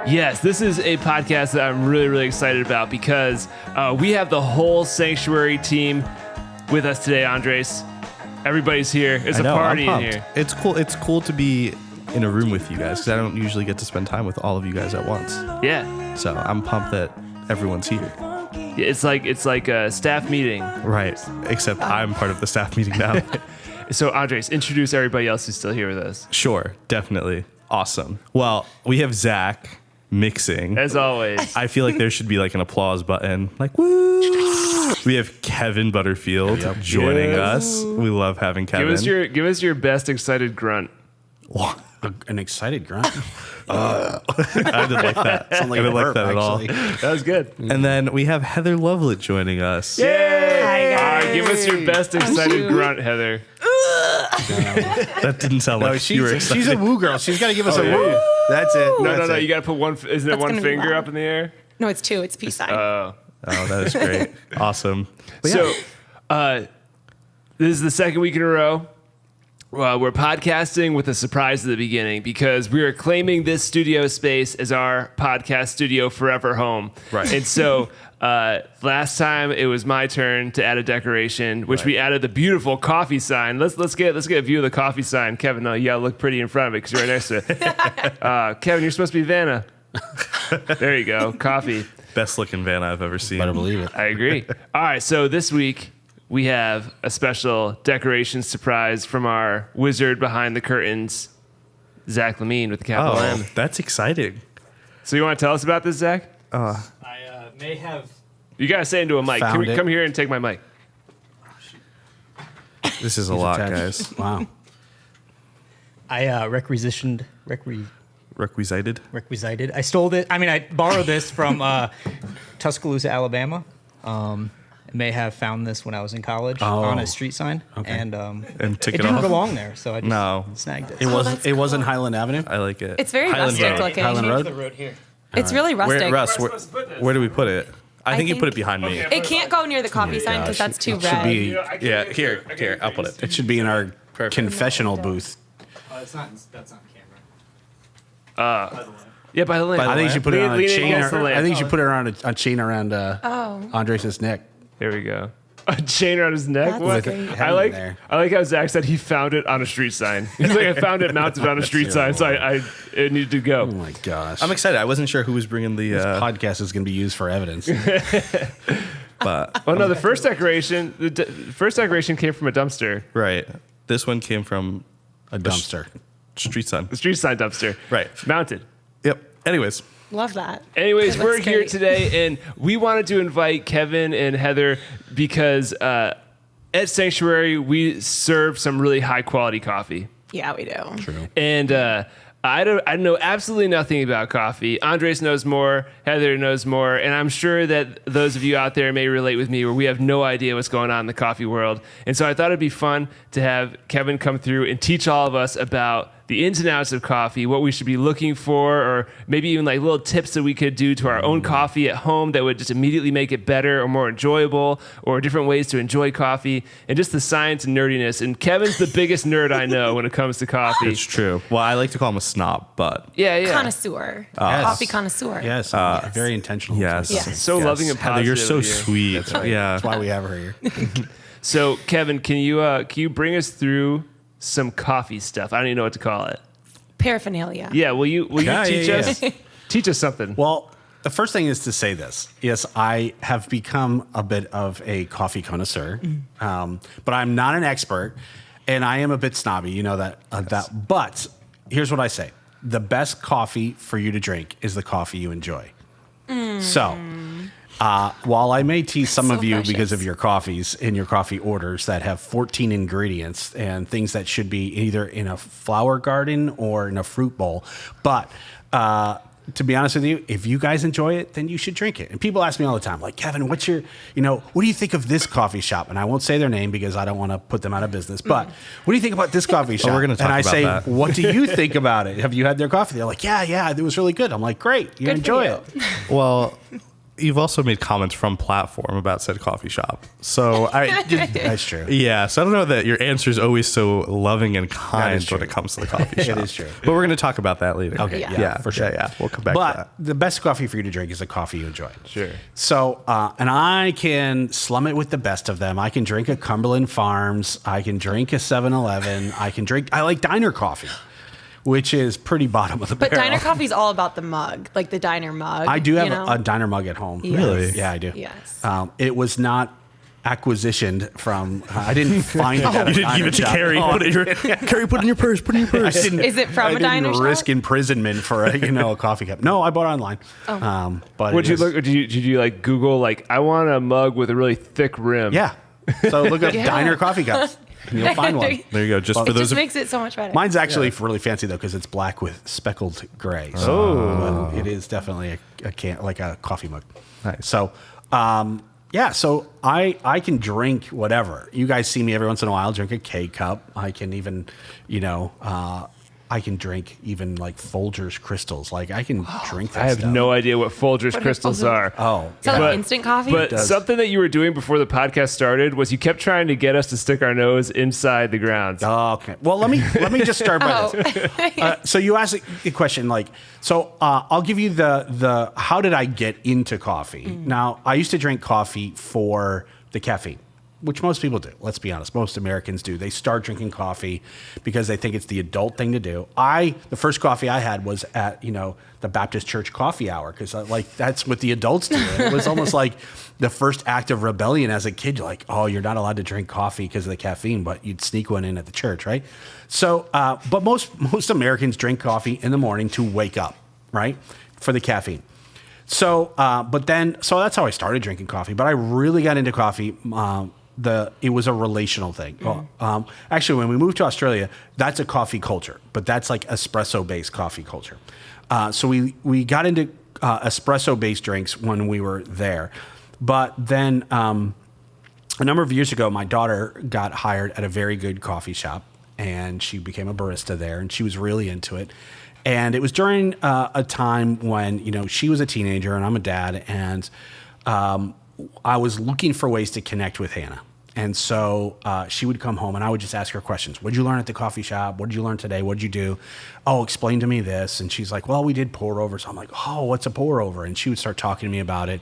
Yes, this is a podcast that I'm really, really excited about because we have the whole Sanctuary team with us today, Andres. Everybody's here. It's a party in here. It's cool. It's cool to be in a room with you guys because I don't usually get to spend time with all of you guys at once. Yeah. So I'm pumped that everyone's here. Yeah, it's like a staff meeting. Right. Except I'm part of the staff meeting now. So, Andres, introduce everybody else who's still here with us. Sure. Definitely. Awesome. Well, we have Zach mixing. As always. I feel like there should be like an applause button. Like, woo! We have Kevin Butterfield joining us. We love having Kevin. Give us your best excited grunt. An excited grunt. I didn't like that. I didn't like that at all. That was good. And then we have Heather Lovelet joining us. Yay! Hi, guys. Give us your best excited grunt, Heather. That didn't sound like you were excited. She's a woo girl. She's got to give us a woo. That's it. No. You got to put one. Isn't it one gonna be finger loud. up in the air? No, it's two. It's peace sign. Oh, that is great. Awesome. But So, this is the second week in a row. We're podcasting with a surprise at the beginning because we are claiming this studio space as our podcast studio forever home. Right. And so last time it was my turn to add a decoration, which we added the beautiful coffee sign. Let's get a view of the coffee sign. Kevin, no, you gotta look pretty in front of it because you're right next to it. Kevin, you're supposed to be Vanna. There you go. Coffee. Best looking van I've ever seen. Better believe it. I agree. All right, so this week we have a special decoration surprise from our wizard behind the curtains, Zach Lamine with the capital M. That's exciting. So you want to tell us about this, Zach? I may have. You got to say into a mic. Found it. Come here and take my mic. This is a lot, guys. Wow. I requisited. Requisited. I stole it. I mean, I borrowed this from Tuscaloosa, Alabama. I may have found this when I was in college on a street sign, and took it it didn't off? belong there, so I just snagged it. It wasn't Highland Avenue. I like it. It's very Highland rustic Road. looking. Highland Road. The road here. It's really rustic. Where do we put it? I think you put it behind me. It can't go near the coffee sign because that's too Should red. be. Yeah, here, I'll put it. It should be in our confessional booth. That's not camera. Yeah, by the lane. I think you should put it on a Lean chain. against the lamp. I think you should put it around a chain around Oh. Andres' neck. There we go. A chain around his neck. That's What? great. I like. There. I like how Zach said he found it on a street sign. He's like, I found it mounted on a street sign, so it needed to go. Oh my gosh. I'm excited. I wasn't sure who was bringing the. Podcast is going to be used for evidence. But Oh no, the first decoration came from a dumpster. right, this one came from A dumpster. street sign. The street sign dumpster. Right. Mounted. Yep. Anyways, Love that. Anyways, That we're looks here great. today, and we wanted to invite Kevin and Heather because at Sanctuary, we serve some really high-quality coffee. Yeah, we do. True. And I know absolutely nothing about coffee. Andres knows more. Heather knows more. And I'm sure that those of you out there may relate with me where we have no idea what's going on in the coffee world. And so I thought it'd be fun to have Kevin come through and teach all of us about the ins and outs of coffee, what we should be looking for, or maybe even like little tips that we could do to our own coffee at home that would just immediately make it better or more enjoyable, or different ways to enjoy coffee, and just the science and nerdiness. And Kevin's the biggest nerd I know when it comes to coffee. it's true. Well, I like to call him a snob, but Yeah. Connoisseur. Yes. Coffee connoisseur. Yes. Very intentional. yes. Yes. So loving and Heather, you're so positive of you. sweet. Yeah. That's why we have her here. So, Kevin, can you bring us through some coffee stuff? I don't even know what to call it. Paraphernalia. Yeah, will you teach yeah, us? Teach us something. Well, the first thing is to say this. Yes, I have become a bit of a coffee connoisseur, but I'm not an expert, and I am a bit snobby. You know that. But here's what I say: the best coffee for you to drink is the coffee you enjoy. So, while I may tease some So of you precious. because of your coffees in your coffee orders that have 14 ingredients and things that should be either in a flower garden or in a fruit bowl, but to be honest with you, if you guys enjoy it, then you should drink it. And people ask me all the time, like, Kevin, what do you think of this coffee shop? And I won't say their name because I don't want to put them out of business. But what do you think about this coffee shop? we're gonna talk and I about say, that. what do you think about it? Have you had their coffee? They're like, yeah, it was really good. I'm like, great, you Good for enjoy you. it. Well, you've also made comments from platform about said coffee shop. So That's true. yeah. So I don't know that your answer is always so loving and That kind is when true. it comes to the coffee shop. It is true. But we're going to talk about that later. Okay, yeah, for sure. Yeah. We'll come back to But that. the best coffee for you to drink is a coffee you enjoy. Sure. So, and I can slum it with the best of them. I can drink a Cumberland Farms. I can drink a 7-Eleven. I like diner coffee, which is pretty bottom of the But barrel. diner coffee's all about the mug, like the diner mug. I do have you know? a diner mug at home. Yes. Really? Yeah, I do. Yes. It was not acquisitioned from. I didn't find it. At a You didn't give diner it to shop. Carrie. Oh, Put it in your, Carrie, put it in your purse. Put it in your purse. Is it from I a diner didn't shop? risk imprisonment for a coffee cup. No, I bought it online. But Would it you is- look? Did you like Google like I want a mug with a really thick rim? Yeah. So look up Yeah. diner coffee cups, and you'll find one. There you go. Just for It those just of makes it so much better. Mine's actually really fancy though because it's black with speckled gray. So but it is definitely a can like a coffee mug. Nice. So yeah, so I can drink whatever. You guys see me every once in a while drink a K cup. I can even, I can drink even like Folgers crystals. Like I can drink that I have stuff. no idea what Folgers What are crystals Folgers? are. Oh, Is that But- like instant coffee? But does. something that you were doing before the podcast started was you kept trying to get us to stick our nose inside the grounds. okay. Well, let me just start by this. So you asked a question like, I'll give you the how did I get into coffee? Now, I used to drink coffee for the caffeine, which most people do. Let's be honest. Most Americans do. They start drinking coffee because they think it's the adult thing to do. The first coffee I had was at, the Baptist Church coffee hour because that's what the adults do. And it was almost like the first act of rebellion as a kid. You're like, oh, you're not allowed to drink coffee because of the caffeine, but you'd sneak one in at the church, right? So, but most Americans drink coffee in the morning to wake up, right? For the caffeine. So, so that's how I started drinking coffee. But I really got into coffee. It was a relational thing. Well, actually, when we moved to Australia, that's a coffee culture, but that's like espresso-based coffee culture. So we got into espresso-based drinks when we were there, but then a number of years ago, my daughter got hired at a very good coffee shop, and she became a barista there, and she was really into it. And it was during a time when she was a teenager, and I'm a dad, and I was looking for ways to connect with Hannah. And so she would come home and I would just ask her questions. What did you learn at the coffee shop? What did you learn today? What did you do? Oh, explain to me this. And she's like, well, we did pour over. So I'm like, oh, what's a pour over? And she would start talking to me about it.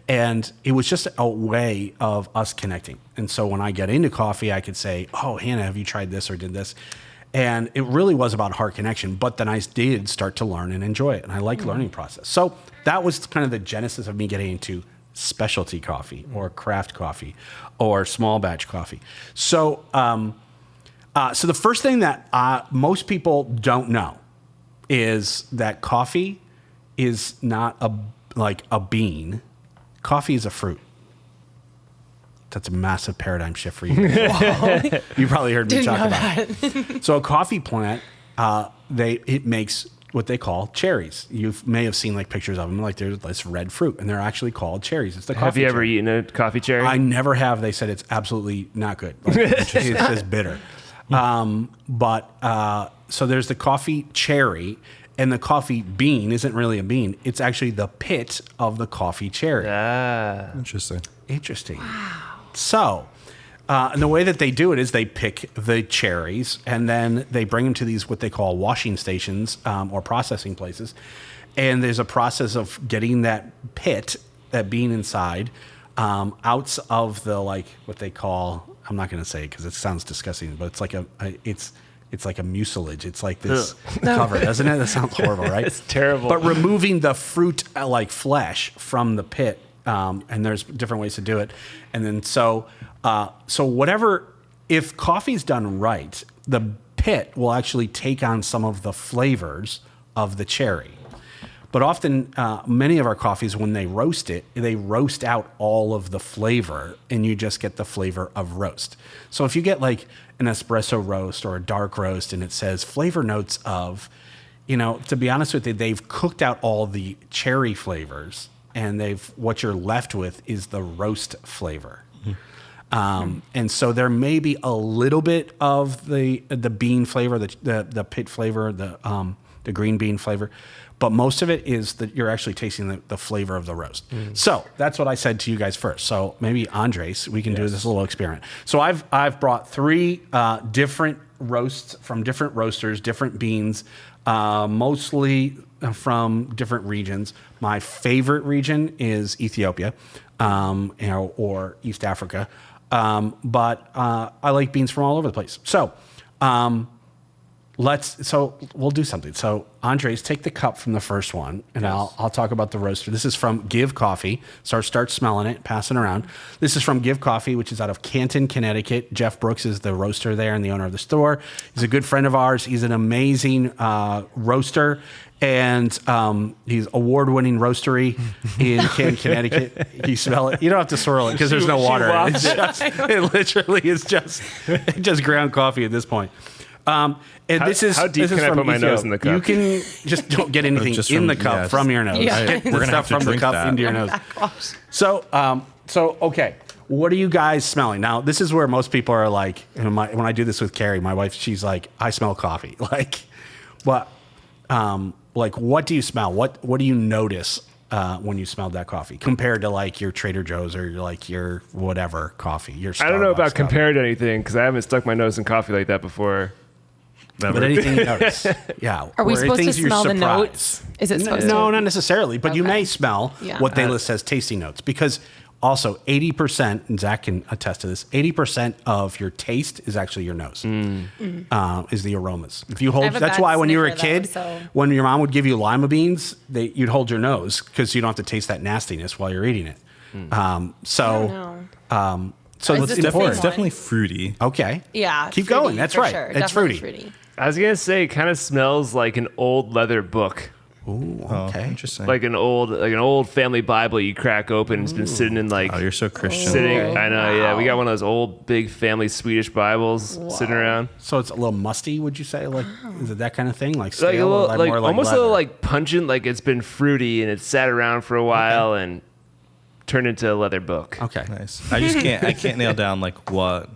And it was just a way of us connecting. And so when I get into coffee, I could say, oh, Hannah, have you tried this or did this? And it really was about heart connection. But then I did start to learn and enjoy it. And I like the learning process. So that was kind of the genesis of me getting into specialty coffee or craft coffee or small batch coffee. So, so the first thing that most people don't know is that coffee is not a bean. Coffee is a fruit. That's a massive paradigm shift for you. You probably heard me Didn't talk know about it. So a coffee plant, it makes what they call cherries. You may have seen like pictures of them, like there's this red fruit, and they're actually called cherries. It's the coffee. Have you ever cherry. eaten a coffee cherry? I never have. They said it's absolutely not good. Like, it says bitter. So there's the coffee cherry, and the coffee bean isn't really a bean. It's actually the pit of the coffee cherry. Interesting. Interesting. Wow. So, and the way that they do it is they pick the cherries and then they bring them to these what they call washing stations or processing places. And there's a process of getting that pit, that bean inside, out of the what they call. I'm not going to say it because it sounds disgusting, but it's like it's like a mucilage. It's like this cover, doesn't it? That sounds horrible, right? It's terrible. But removing the fruit like flesh from the pit. And there's different ways to do it. And then so if coffee's done right, the pit will actually take on some of the flavors of the cherry. But often, many of our coffees, when they roast it, they roast out all of the flavor and you just get the flavor of roast. So if you get like an espresso roast or a dark roast and it says flavor notes of, to be honest with you, they've cooked out all the cherry flavors and what you're left with is the roast flavor. And so there may be a little bit of the bean flavor, the pit flavor, the green bean flavor. But most of it is that you're actually tasting the flavor of the roast. So that's what I said to you guys first. So maybe Andres, we can do this little experiment. So I've brought 3 different roasts from different roasters, different beans, mostly from different regions. My favorite region is Ethiopia, or East Africa. But I like beans from all over the place. So we'll do something. So Andres, take the cup from the first one, and I'll talk about the roaster. This is from Giv Coffee. So start smelling it, pass it around. This is from Giv Coffee, which is out of Canton, Connecticut. Jeff Brooks is the roaster there and the owner of the store. He's a good friend of ours. He's an amazing roaster. And he's award-winning roastery in Canton, Connecticut. You smell it. You don't have to swirl it because there's no water. It literally is just ground coffee at this point. And this is how deep this is can I from put my Ethiopia. nose in the cup? You can just don't get anything in the cup from your nose. Yeah. Get We're the gonna have stuff to from the drink cup that. into your nose. So okay. What are you guys smelling? Now, this is where most people are like, when I do this with Carrie, my wife, she's like, I smell coffee. What do you smell? What do you notice when you smell that coffee compared to like your Trader Joe's or like your whatever coffee? Your I don't know Starbucks about coffee. compared to anything because I haven't stuck my nose in coffee like that before. But anything you notice, yeah. Are we Or supposed to things you're smell the surprised. notes? Is it supposed No, to? not necessarily. But you Okay. may smell Yeah. what they list as tasting notes because also 80%, and Zach can attest to this, 80% of your taste is actually your nose, is the aromas. If you hold, have a that's bad why when you were a sniffer, though, kid, so- when your mom would give you lima beans, you'd hold your nose because you don't have to taste that nastiness while you're eating it. So Is it's this the important. It's definitely fruity. Okay. Yeah. Keep fruity, going. That's for right. Sure. It's Definitely fruity. I was gonna say it kind of smells like an old leather book, Ooh, Oh, okay. interesting. like an old family Bible you crack open. It's been sitting in like Oh, you're so Christian. sitting. Oh, I know. Yeah, we wow. got one of those old big family Swedish Bibles sitting around. So it's a little musty, would you say? Like, is it that kind of thing? Like Like stale, a little, or like more almost a little leather? like pungent, like it's been fruity and it's sat around for a while and turned into a leather book. Okay. Nice. I can't nail down like what.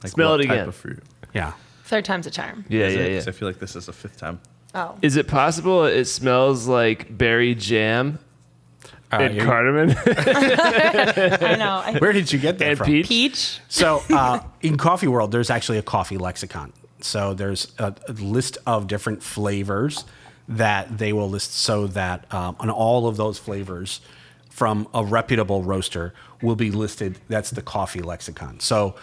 Like Smell what it type again. of fruit. Yeah. 3rd time's a charm. Yeah, Is yeah, it? yeah. 'Cause I feel like this is the 5th time. Oh. Is it possible it smells like berry jam and you're- cardamom I know. Where did you get that and from? peach? Peach. So in Coffee World, there's actually a coffee lexicon. So there's a list of different flavors that they will list so that on all of those flavors from a reputable roaster will be listed. That's the coffee lexicon. So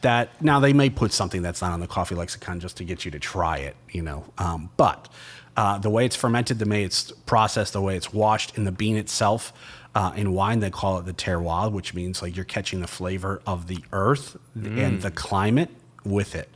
that now they may put something that's not on the coffee lexicon just to get you to try it, but the way it's fermented, the way it's processed, the way it's washed in the bean itself, in wine they call it the terroir, which means like you're catching the flavor of the earth and the climate with it,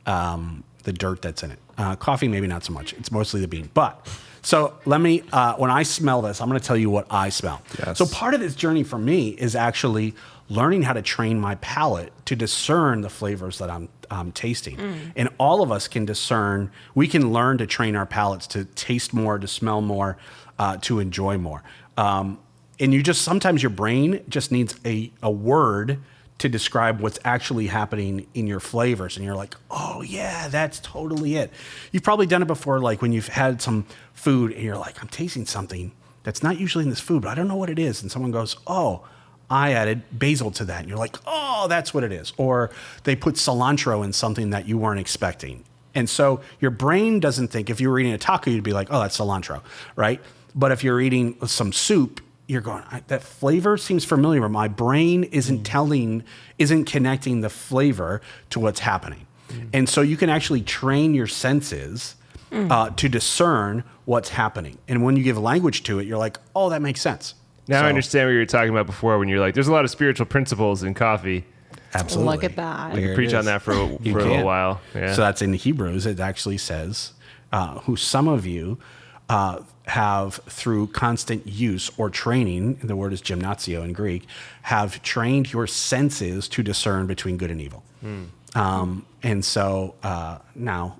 the dirt that's in it. Coffee maybe not so much, it's mostly the bean. But so let me when I smell this, I'm going to tell you what I smell. Yes. So part of this journey for me is actually learning how to train my palate to discern the flavors that I'm tasting. And all of us can discern, we can learn to train our palates to taste more, to smell more, to enjoy more. And sometimes your brain just needs a word to describe what's actually happening in your flavors. And you're like, oh yeah, that's totally it. You've probably done it before, like when you've had some food and you're like, I'm tasting something that's not usually in this food, but I don't know what it is. And someone goes, oh, I added basil to that. And you're like, oh, that's what it is. Or they put cilantro in something that you weren't expecting. And so your brain doesn't think, if you were eating a taco, you'd be like, oh, that's cilantro, right? But if you're eating some soup, you're going, that flavor seems familiar, but my brain isn't connecting the flavor to what's happening. And so you can actually train your senses to discern what's happening. And when you give language to it, you're like, oh, that makes sense. Now So- I understand what you were talking about before when you're like, there's a lot of spiritual principles in coffee. Absolutely. Look at that. I could preach on that for a You little can. while. Yeah. So that's in Hebrews. It actually says, who some of you have through constant use or training, and the word is gymnazio in Greek, have trained your senses to discern between good and evil. And so now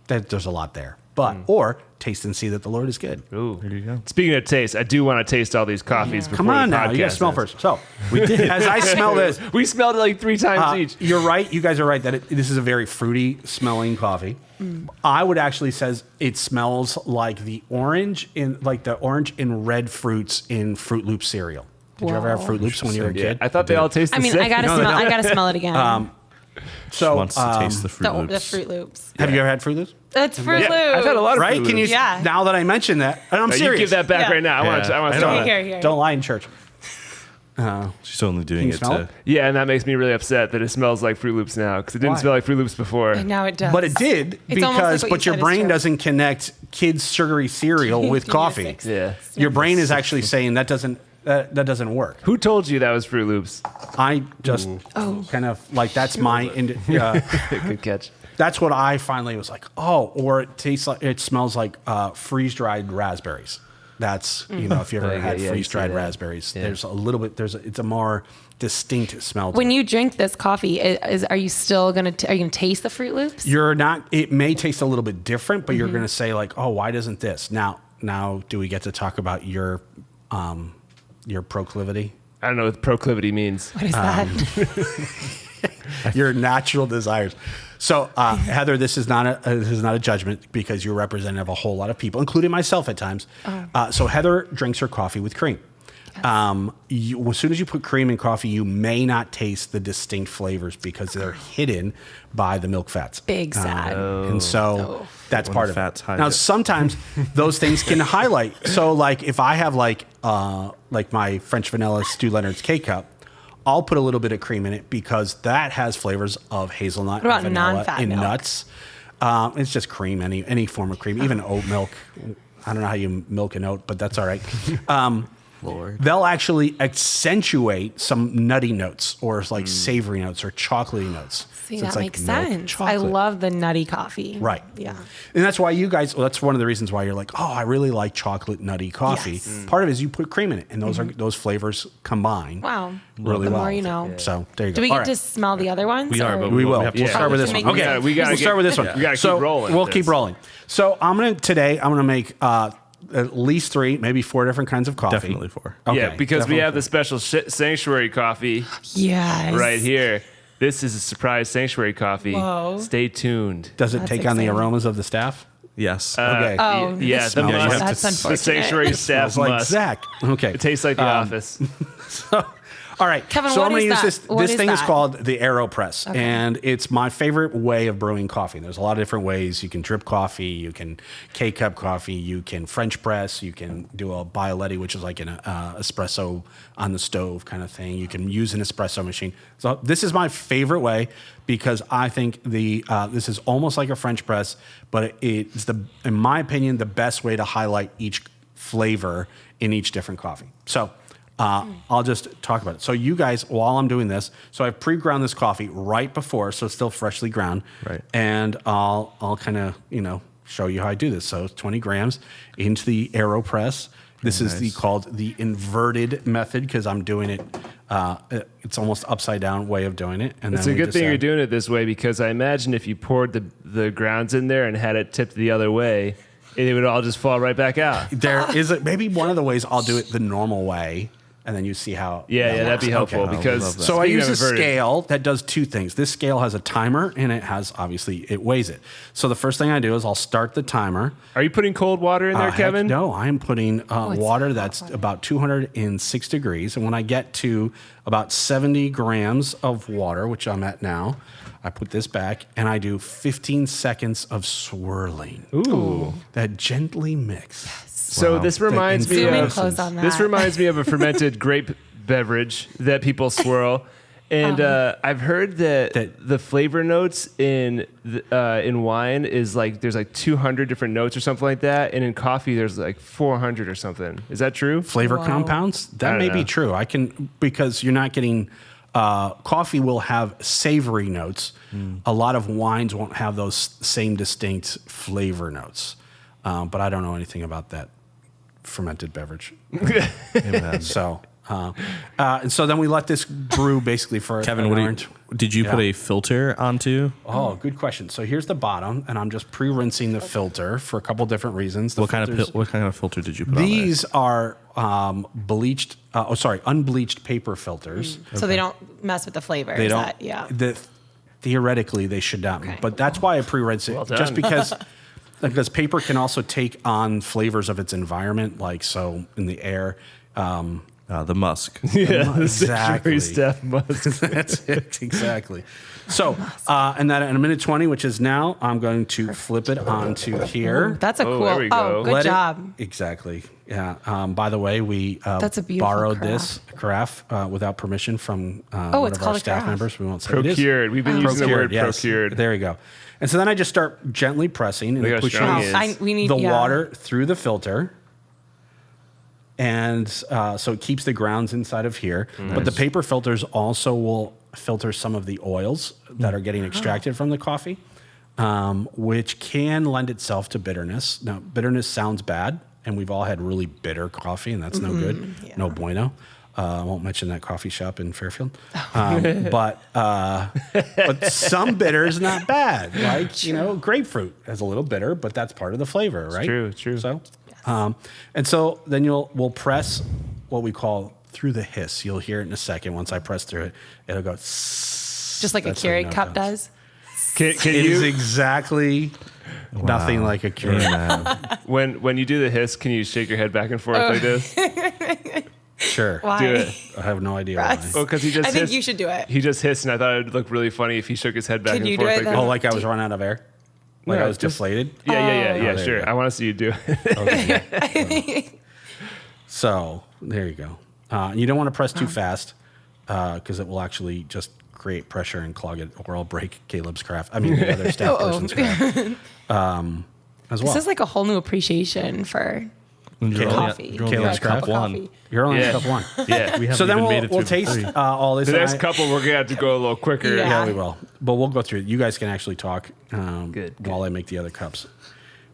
there's a lot there. But, or taste and see that the Lord is good. Ooh, there you go. Speaking of taste, I do want to taste all these coffees. Before Come on the now, you got to podcast smell ends. first. So we did. As I smell this, We smelled it like 3 times each. you're right. You guys are right that this is a very fruity smelling coffee. I would actually says it smells like the orange and red fruits in Fruit Loops cereal. Did you ever have Fruit Loops when you were a Yeah, kid? I thought they all tasted I mean, the I same. gotta smell. I gotta smell it again. So Wants to taste the Fruit the Loops. Fruit Loops. have you ever had Fruit Loops? It's Fruit Loops. Yeah, I've had a lot of Right? Fruit Can you? Loops. Yeah. Now that I mention that, and I'm You serious. give that back Yeah. right now. I want Yeah. to I smell don't- it. Here. Don't lie in church. She's only doing you it smell to. it? Yeah, and that makes me really upset that it smells like Fruit Loops now because it didn't Why? smell like Fruit Loops before. And now it does. But it did It's almost because, like what but you your said is brain true. doesn't connect kids' sugary cereal with coffee. Yeah. Your brain is actually saying that doesn't work. Who told you that was Fruit Loops? I just kind of like that's my Good catch. that's what I finally was like, oh, or it smells like freeze dried raspberries. That's if you ever had yeah, you freeze dried see that. raspberries, there's a little bit it's a more distinct smell. To when it. you drink this coffee, are you still gonna are you gonna taste the Fruit Loops? You're not. It may taste a little bit different, but you're going to say like, oh, why doesn't this? Now, do we get to talk about your proclivity? I don't know what proclivity means. What is that? Your natural desires. So, Heather, this is not a judgment because you're representative of a whole lot of people, including myself at times. So Heather drinks her coffee with cream. As soon as you put cream in coffee, you may not taste the distinct flavors because they're hidden by the milk fats. Big sad. And so that's When part the of fats it. hide Now, it. sometimes those things can highlight. So, like if I have like my French vanilla Stu Leonard's K-Cup, I'll put a little bit of cream in it because that has flavors of hazelnut What about and vanilla non-fat and milk? nuts. It's just cream, any form of cream, even oat milk. I don't know how you milk an oat, but that's all right. Lord. They'll actually accentuate some nutty notes or like savory notes or chocolatey notes. See, So it's that like makes milk sense. I chocolate. love the nutty coffee. Right. Yeah. And that's why you guys, that's one of the reasons why you're like, oh, I really like chocolate nutty coffee. Yes. Part of it is you put cream in it, and those flavors combine Wow. really The well. more you know. So there you go. Do we All get right. to smell the other ones? We are, or- but We will. have to We'll Yeah. start with this Make one. me Okay, nervous. We gotta we'll start with this one. we gotta So keep rolling. we'll with keep this. rolling. So I'm gonna make at least 3, maybe 4 different kinds of coffee. Definitely 4. Okay, Yeah, because we definitely have 4. the special sanctuary coffee Yes. right here. This is a surprise sanctuary coffee. Whoa. Stay tuned. Does it That's take on the exciting. aromas of the staff? Yes. Okay. Oh, Yeah, this the smells must. like- That's The unfortunate. sanctuary staff Smells like must. Zach. Okay. It tastes like The Office. All right. Kevin, so what I'm going to is use that? this. What This is thing is that? called the AeroPress, and it's my favorite way of brewing coffee. There's a lot of different ways. You can drip coffee, you can K-cup coffee, you can French press, you can do a Bialetti, which is like an espresso on the stove kind of thing. You can use an espresso machine. So this is my favorite way because I think this is almost like a French press, but it's in my opinion, the best way to highlight each flavor in each different coffee. So. I'll just talk about it. So you guys, while I'm doing this, so I've pre-ground this coffee right before, so it's still freshly ground. Right. And I'll kind of, show you how I do this. So it's 20 grams into the AeroPress. This is nice. called the inverted method because I'm doing it. It's almost upside down way of doing it. And It's then a we good just thing you're add- doing it this way because I imagine if you poured the grounds in there and had it tipped the other way, it would all just fall right back out. There is maybe one of the ways I'll do it the normal way. And then you see how. Yeah, that that'd be works. helpful Okay. because love that. So I speaking use a of inverted- scale that does 2 things. This scale has a timer and it has, obviously, it weighs it. So the first thing I do is I'll start the timer. Are you putting cold water in there, Heck Kevin? no, I am putting it's water hot that's water. about 206 degrees. And when I get to about 70 grams of water, which I'm at now, I put this back and I do 15 seconds of swirling. Ooh. That gently mix. So this reminds me Zoom in of close on that. this reminds me of a fermented grape beverage that people swirl. And I've heard that the flavor notes in wine is like there's like 200 different notes or something like that, and in coffee there's like 400 or something. Is that true? Flavor Wow. compounds, I that don't may know. be true. Because you're not getting coffee will have savory notes. A lot of wines won't have those same distinct flavor notes. But I don't know anything about that fermented beverage. Amen. So And so then we let this brew basically for Kevin, an what hour do and did you put Yeah. a filter onto? Oh, good question. So here's the bottom, and I'm just pre-rinsing the filter for a couple different reasons. What kind of filter did you put on These are unbleached paper filters. So they don't mess with the flavor. They Is don't. that- yeah. Theoretically, they should not. Okay. But that's why I pre-rinse it, Well done. just because paper can also take on flavors of its environment, like so in the air. The musk. Yeah, the Exactly. citrusy stuff must. That's it, exactly. So, and then in a minute 20, which is now, I'm going to flip it onto here. That's a Oh, cool. there we go. Oh, good Let it- job. Exactly. Yeah. By the way, we That's a beautiful borrowed carafe. this carafe without permission from one it's of our called a staff carafe. members. We won't say what it is. Procured. We've been using the word yes. procured. There you go. And so then I just start gently pressing and Look how pushing strong he is. We need the yeah. water through the filter. And so it keeps the grounds inside of here. But the paper filters also will filter some of the oils that are getting extracted from the coffee, which can lend itself to bitterness. Now, bitterness sounds bad, and we've all had really bitter coffee, and that's no good. Yeah. No bueno. I won't mention that coffee shop in Fairfield. But some bitter is not bad. Like, grapefruit is a little bitter, but that's part of the flavor, right? true, true. So, and so then we'll press what we call through the hiss. You'll hear it in a second. Once I press through it, it'll go. Just like That's a how you Keurig know it cup goes. does. Can It is you, exactly nothing like a Keurig. when you do the hiss, can you shake your head back and forth like this? Sure. Why? Do it. I have no idea Russ. why. Well, because he just I think hissed. you should do it. He just hissed, and I thought it'd look really funny if he shook his head back Can and you do forth it like then? that. Oh, like I was running out of air? Like No, I was just- deflated? Yeah, there you sure. go. I want to see you do it. Okay. So there you go. You don't want to press too fast because it will actually just create pressure and clog it, or I'll break Caleb's craft. I mean, the other staff person's craft. As well. This is like a whole new appreciation for coffee. You're only Caleb's on cup craft one. Coffee. You're only Yeah. on cup one. Yeah. We haven't So then even made we'll it through taste three. all this. The and next couple, we're gonna have to go a little quicker. Yeah. Yeah, we will. But we'll go through it. You guys can actually talk Good. while I make the other cups.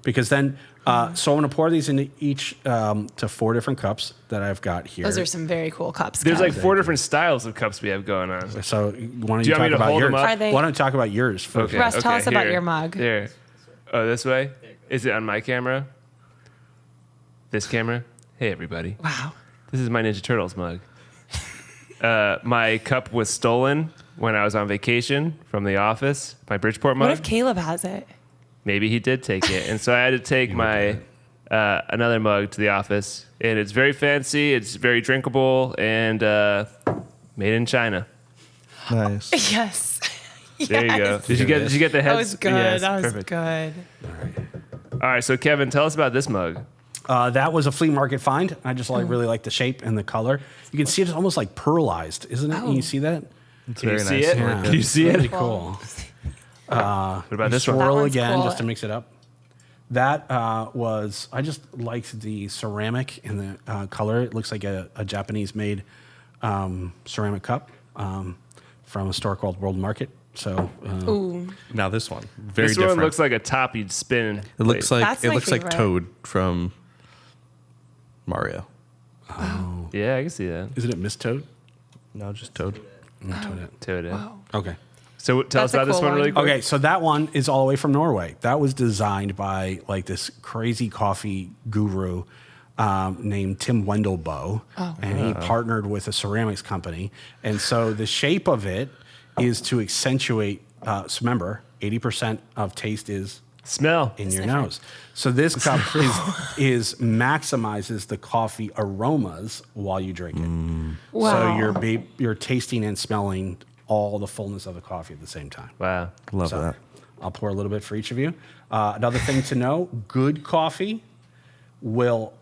Because then, so I'm going to pour these into each to 4 different cups that I've got here. Those are some very cool cups. There's Kev. like 4 different styles of cups we have going on. So why don't Do you you want me talk to about hold yours? them up? Are they- Why don't you talk about yours first? Okay. Russ, tell us about here. your mug. There. Oh, this way? Is it on my camera? This camera? Hey, everybody. Wow. This is my Ninja Turtles mug. My cup was stolen when I was on vacation from the office. My Bridgeport mug. What if Caleb has it? Maybe he did take it. And so I had to take my another mug to the office. And it's very fancy. It's very drinkable and made in China. Nice. Yes. There you go. Did you get the head? That was good. Yes, that was perfect. good. All right, so Kevin, tell us about this mug. That was a flea market find. I just really like the shape and the color. You can see it's almost like pearlized, isn't it? Can you see that? It's Can you very see nice. it? Yeah. Can you see Really it? cool. What about this one? That Swirl one's again cool. just to mix it up. That was, I just liked the ceramic and the color. It looks like a Japanese-made ceramic cup from a store called World Market. So Ooh. Now this one, very This different. one looks like a top you'd spin. it looks like That's it my looks like favorite. Toad from Mario. Yeah, I can see that. isn't it Miss Toad? No, just Toad. Toad. Wow. Okay. So tell us That's a about this cool one really one. quick. Okay, so that one is all the way from Norway. That was designed by like this crazy coffee guru named Tim Wendelboe, and he partnered with a ceramics company. And so the shape of it is to accentuate. So remember, 80% of taste is Smell. in your nose. So this cup is maximizes the coffee aromas while you drink it. Wow. So you're tasting and smelling all the fullness of the coffee at the same time. Wow. Love So that. I'll pour a little bit for each of you. Another thing to know, good coffee will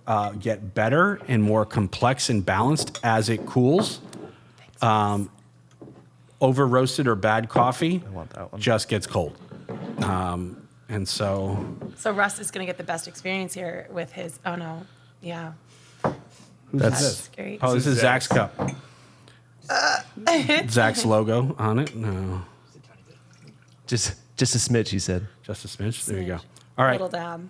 get better and more complex and balanced as it cools. Over roasted or bad coffee want that one. just gets cold. And so So Russ is going to get the best experience here with his. Oh no. Yeah. that's That's great. Oh, this is Zach's Zach's. cup. Zach's logo on it. No, Just a smidge, he said. just a smidge. There you go. All right, Little dab.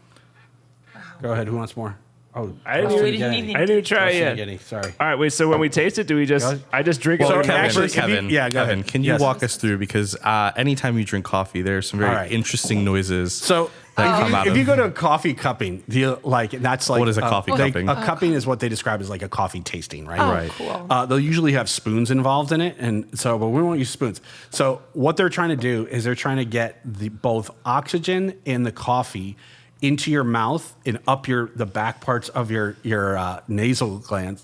go ahead. Who wants more? Oh, I didn't even try it yet. Sorry. All right, wait. So when we taste it, do we just? I just drink it. So straight from the Kevin, machine? go ahead. Can you Yes. walk us through, because anytime you drink coffee, there are some very right. interesting noises. So that come out if of- you go to a coffee cupping, that's like What is a coffee cupping? A cupping is what they describe as like a coffee tasting, right? Oh, Right. cool. They'll usually have spoons involved in it, and so but we won't use spoons. So what they're trying to do is they're trying to get both oxygen and the coffee into your mouth and up the back parts of your nasal glands,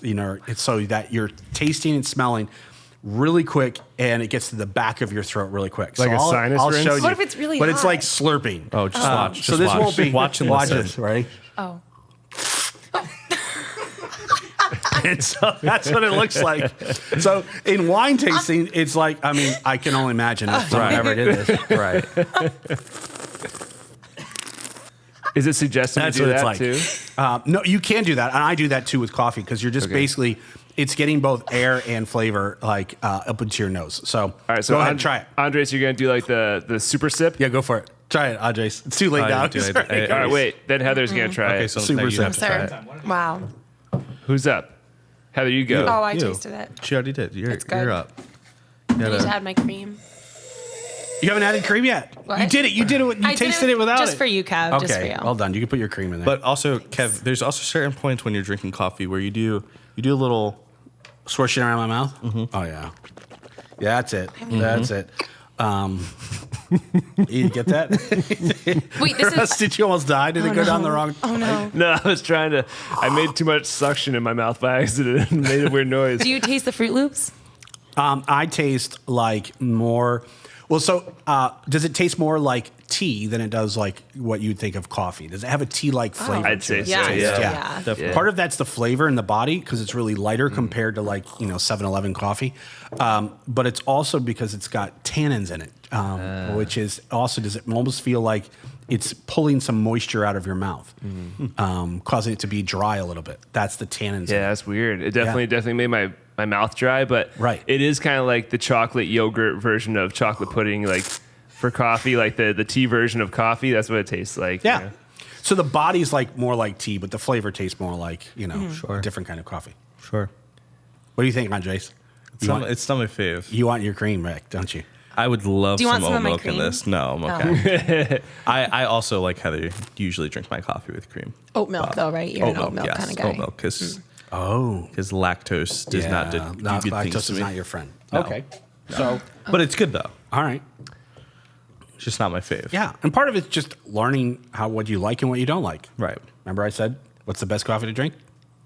so that you're tasting and smelling really quick, and it gets to the back of your throat really quick. Like so a sinus I'll rinse? show you. What if it's really But it's hot? like slurping. Oh, just watch. So Just this watch. won't be Watch and watch listen. this, right? Oh. And so that's what it looks like. So in wine tasting, it's like, I can only imagine if someone ever did this. Right. Is it suggested That's to do what that it's too? No, you can do that. And I do that too with coffee, because you're just basically, it's getting both air and flavor up into your nose. So, All right, so go ahead and try it. Andres, you're gonna do like the super sip. Yeah, go for it. Try it, Andres. It's too late now. dude, Sorry. All right, wait. Then Heather's gonna try Okay, it. so Super now you have to simple. try it. Wow. Who's up? Heather, you go. Oh, I You. tasted it. She already did. You're It's good. up. I need to add my cream. You haven't added cream yet. What? You did it. You did it. You I did tasted it without just it. for you, Kev. Okay, Just for you. well done. You can put your cream in there. But also, Kev, there's also certain points when you're drinking coffee where you do a little. Swishing around my mouth? Oh, yeah. Yeah, that's it. That's it. You get that? Wait, this is. Did you almost die? Did it go down the wrong? Oh no. No, I was trying to. I made too much suction in my mouth by accident and made a weird noise. Do you taste the Fruit Loops? I taste like more. Well, so does it taste more like tea than it does like what you'd think of coffee? Does it have a tea-like flavor? I'd to say it? so, Yeah. yeah. Definitely. Part of that's the flavor in the body because it's really lighter compared to 7-Eleven coffee. But it's also because it's got tannins in it, which is also, does it almost feel like it's pulling some moisture out of your mouth, causing it to be dry a little bit. That's the tannins. Yeah, that's weird. It definitely made my mouth dry, but Right. it is kind of like the chocolate yogurt version of chocolate pudding, like for coffee, like the tea version of coffee. That's what it tastes like. Yeah. you know? So the body's like more like tea, but the flavor tastes more like, a different kind of coffee. Sure. What do you think, Andres? It's not my fave. You want your cream, Rick, don't you? I would love Do you some want some oat of my milk in cream? this. No, I'm okay. I also, like Heather, usually drink my coffee with cream. Oat milk, though, right? You're an oat milk yes, kind of guy. oat milk, because Oh. lactose does not do not good things lactose to is me. not your friend. No. Okay. So, But it's good though. all right. It's just not my fave. Yeah. And part of it's just learning what you like and what you don't like. Right. Remember I said, what's the best coffee to drink?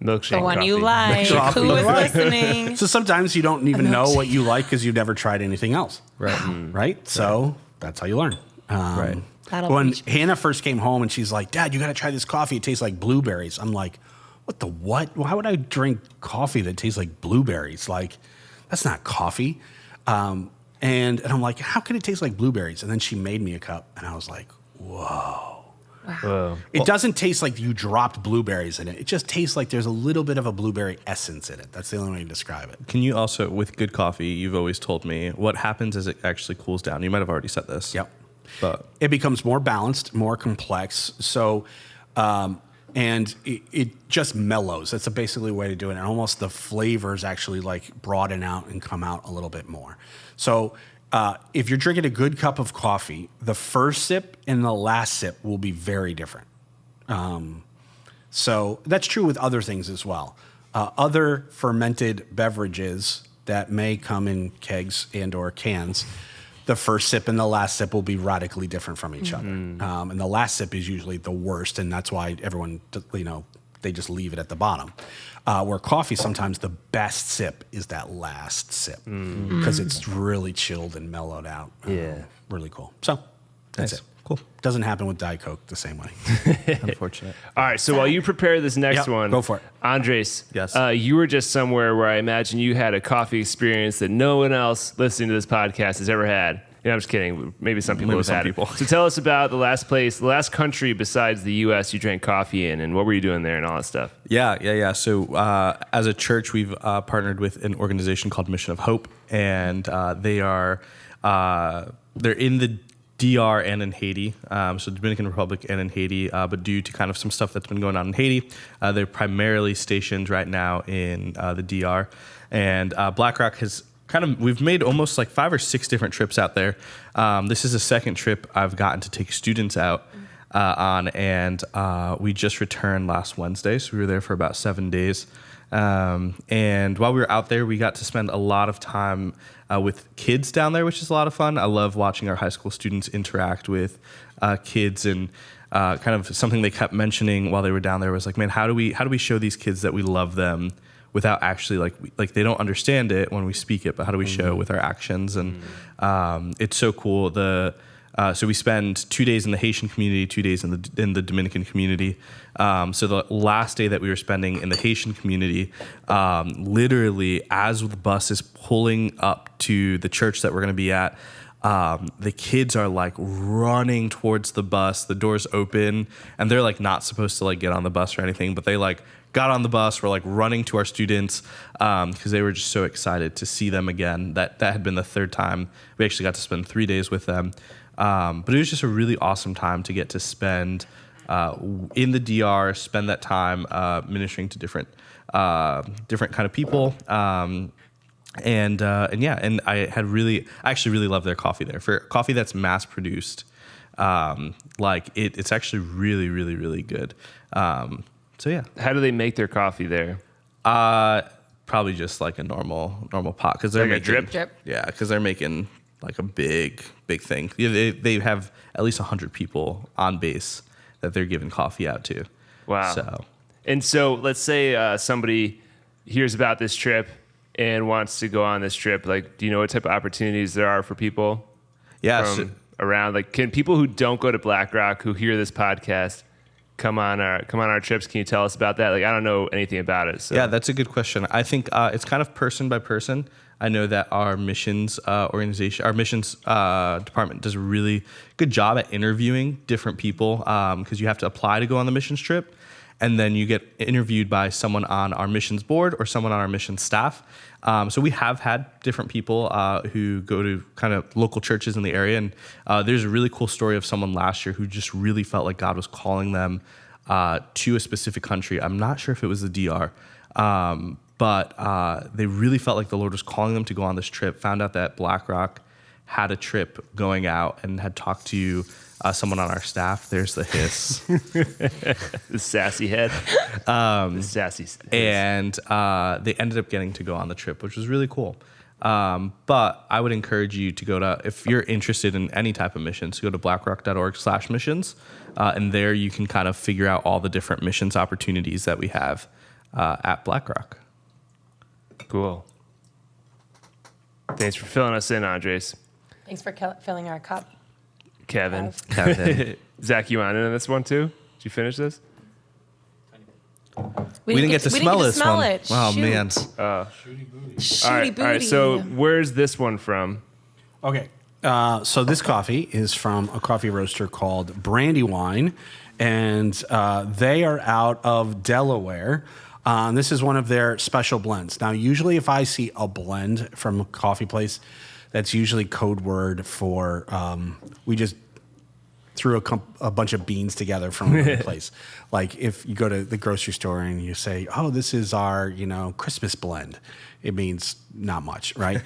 Milkshake The one coffee. you like. Coffee. Who is listening? So sometimes you don't even know what you like because you've never tried anything else. Right. Right? So that's how you learn. Right. That'll When teach. Hannah first came home and she's like, Dad, you got to try this coffee. It tastes like blueberries. I'm like, what the what? Why would I drink coffee that tastes like blueberries? Like, that's not coffee. And I'm like, how can it taste like blueberries? And then she made me a cup and I was like, whoa. Whoa. It doesn't taste like you dropped blueberries in it. It just tastes like there's a little bit of a blueberry essence in it. That's the only way to describe it. Can you also, with good coffee, you've always told me what happens as it actually cools down. You might have already said this. Yep. But It becomes more balanced, more complex. So, and it just mellows. That's basically a way to do it. And almost the flavors actually like broaden out and come out a little bit more. So, if you're drinking a good cup of coffee, the first sip and the last sip will be very different. So that's true with other things as well. Other fermented beverages that may come in kegs and or cans, the first sip and the last sip will be radically different from each other. And the last sip is usually the worst, and that's why everyone, they just leave it at the bottom. Where coffee, sometimes the best sip is that last sip because it's really chilled and mellowed out. Yeah. Really cool. So that's Nice. it. Cool. Doesn't happen with Diet Coke the same way. Unfortunate. All right, so while you prepare this next Yep, one, go for it. Andres. Yes. You were just somewhere where I imagine you had a coffee experience that no one else listening to this podcast has ever had. Yeah, I'm just kidding. Maybe some people Maybe have some had people. it. So tell us about the last country besides the U.S. you drank coffee in, and what were you doing there and all that stuff. Yeah. So as a church, we've partnered with an organization called Mission of Hope, and they're in the DR and in Haiti, so Dominican Republic and in Haiti, but due to kind of some stuff that's been going on in Haiti, they're primarily stationed right now in the DR. And BlackRock has we've made almost like 5 or 6 different trips out there. This is the second trip I've gotten to take students out on, and we just returned last Wednesday, so we were there for about 7 days. And while we were out there, we got to spend a lot of time with kids down there, which is a lot of fun. I love watching our high school students interact with kids, and kind of something they kept mentioning while they were down there was like, man, how do we show these kids that we love them without actually like they don't understand it when we speak it, but how do we show with our actions? And it's so cool. So we spend 2 days in the Haitian community, 2 days in the Dominican community. So the last day that we were spending in the Haitian community, literally as the bus is pulling up to the church that we're going to be at, the kids are like running towards the bus. The doors open, and they're like not supposed to like get on the bus or anything, but they like got on the bus. We're like running to our students because they were just so excited to see them again. That had been the third time we actually got to spend 3 days with them. But it was just a really awesome time to get to spend in the DR, spend that time ministering to different kind of people. And I actually really love their coffee there. For coffee that's mass produced, it's actually really, really, really good. So yeah. How do they make their coffee there? Probably just like a normal pot, because they're like making a drip. Yeah, because they're making like a big thing. They have at least 100 people on base that they're giving coffee out to. Wow. So let's say somebody hears about this trip and wants to go on this trip. Like, do you know what type of opportunities there are for people? Yeah. Around, like, can people who don't go to BlackRock, who hear this podcast, come on our trips? Can you tell us about that? Like, I don't know anything about it. So. Yeah, that's a good question. I think it's kind of person by person. I know that our missions organization, our missions department does a really good job at interviewing different people because you have to apply to go on the missions trip, and then you get interviewed by someone on our missions board or someone on our missions staff. So we have had different people who go to kind of local churches in the area, and there's a really cool story of someone last year who just really felt like God was calling them to a specific country. I'm not sure if it was the DR. But they really felt like the Lord was calling them to go on this trip, found out that BlackRock had a trip going out, and had talked to someone on our staff. There's the hiss. The sassy head. The sassy hiss. And they ended up getting to go on the trip, which was really cool. But I would encourage you to go to, if you're interested in any type of missions, go to blackrock.org/missions. And there you can kind of figure out all the different missions opportunities that we have at BlackRock. Cool. Thanks for filling us in, Andres. Thanks for filling our cup. Kevin. Zach, you on in this one too? Did you finish this? We didn't get to smell this one. It. Oh, Shoot. man. Shooty booty. All right, so where's this one from? Okay. So this coffee is from a coffee roaster called Brandywine, and they are out of Delaware. This is one of their special blends. Now, usually if I see a blend from a coffee place, that's usually code word for we just threw a bunch of beans together from another place. Like if you go to the grocery store and you say, oh, this is our, Christmas blend. It means not much, right?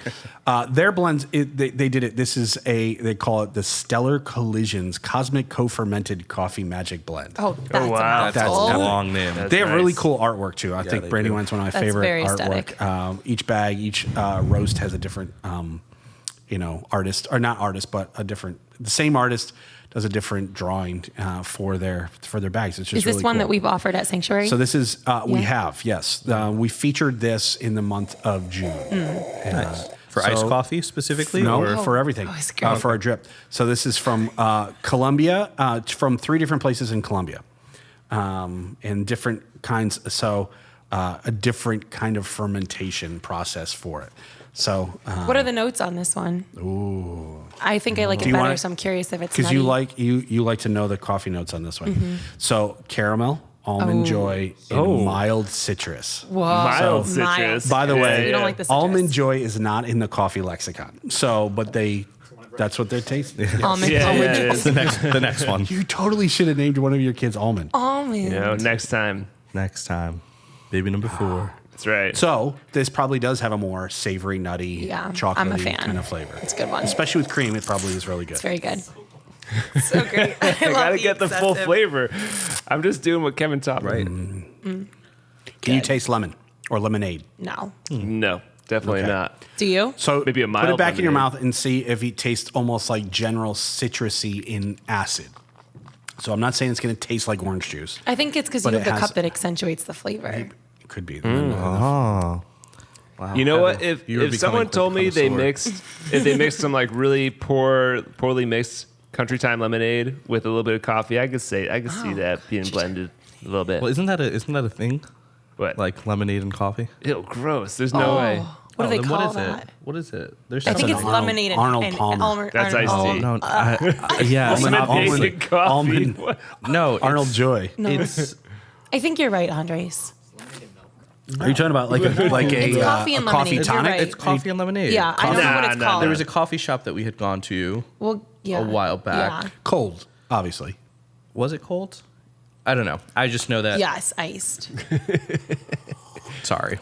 Their blends, they did it. This is they call it the Stellar Collisions Cosmic Co-Fermented Coffee Magic Blend. Oh, that's wow. That's a long name. They have really nice. cool artwork too. I think Brandywine's one of my That's favorite very artwork. Each bag, each roast has a different, artist, or not artist, but the same artist does a different drawing for their bags. It's just Is this really one cool. that we've offered at Sanctuary? So this is we have, yes. We featured this in the month of June. Nice. For iced coffee specifically? No, or? for everything. Oh, it's great. For our drip. So this is from Colombia, from 3 different places in Colombia, and different kinds. So a different kind of fermentation process for it. So what are the notes on this one? ooh, I think I like it you better, wanna- so I'm curious if it's because nutty. you like to know the coffee notes on this one. So caramel, almond joy, and Oh. mild citrus. Whoa. Mild So citrus. By the way, You don't like the citrus. almond joy is not in the coffee lexicon. So, but they That's what they're tasting. Almond. Yeah, yeah, it is. The next one. You totally should have named one of your kids Almond. Almond. You know, next time. Next time. Baby number 4. That's right. So this probably does have a more savory, nutty, Yeah, chocolatey I'm a fan. kind of flavor. It's a good one. Especially with cream, it probably is really good. It's very good. So great. I Gotta get the full flavor. I'm just doing what Kevin taught me. Right. Can you taste lemon or lemonade? No. No, definitely Okay. not. Do you? So Maybe a put it mild back in your lemonade. mouth and see if it tastes almost like general citrusy in acid. So I'm not saying it's going to taste like orange juice. I think it's because But you it have the has- cup that accentuates the flavor. It could be. Oh. Wow. You know what? If You're if someone becoming told me they connoisseur. mixed some like really poorly mixed country time lemonade with a little bit of coffee, I could see that being blended a little bit. Well, isn't that a thing? What? Like lemonade and coffee? Ew, gross. There's no way. What do they then call what is that? it? What is it? There's I think something it's Arnold- lemonade and Arnold Palmer. That's iced tea. No, yeah, Lemonade and coffee. almond- What? no, Arnold Joy. It's I think you're right, Andres. Are you talking about like a It's coffee and a coffee lemonade. You're tonic? right. it's coffee and lemonade. Yeah, I don't know what it's Nah, called. There was a coffee shop that we had gone to Well, yeah. a while back. Yeah. Cold, obviously. Was it cold? I don't know. I just know that. Yes, iced. Sorry.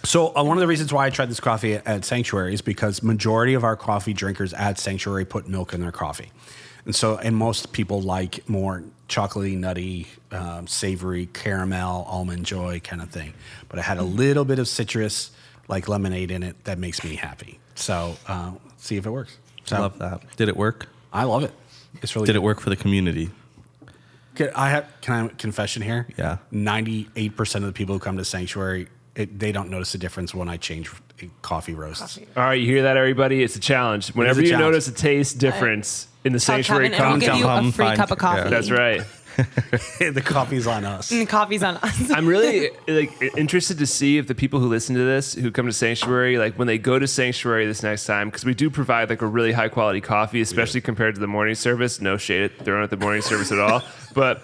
So one of the reasons why I tried this coffee at Sanctuary is because majority of our coffee drinkers at Sanctuary put milk in their coffee. And most people like more chocolatey, nutty, savory, caramel, almond joy kind of thing. But it had a little bit of citrus, like lemonade in it, that makes me happy. So see if it works. So I love that. Did it work? I love it. It's really Did good. it work for the community? Can I have a confession here? Yeah. 98% of the people who come to Sanctuary, they don't notice the difference when I change coffee roasts. All right, you hear that, everybody? It's a challenge. Whenever you challenge. notice a taste difference in the Tell sanctuary, Kevin, and we'll come give down. you a free Fine. cup of coffee. Yeah. That's right. The coffee's on us. And the coffee's on us. I'm really interested to see if the people who listen to this, who come to Sanctuary, like when they go to Sanctuary this next time, because we do provide like a really high quality coffee, especially compared to the morning service. No shade thrown at the morning service at all, but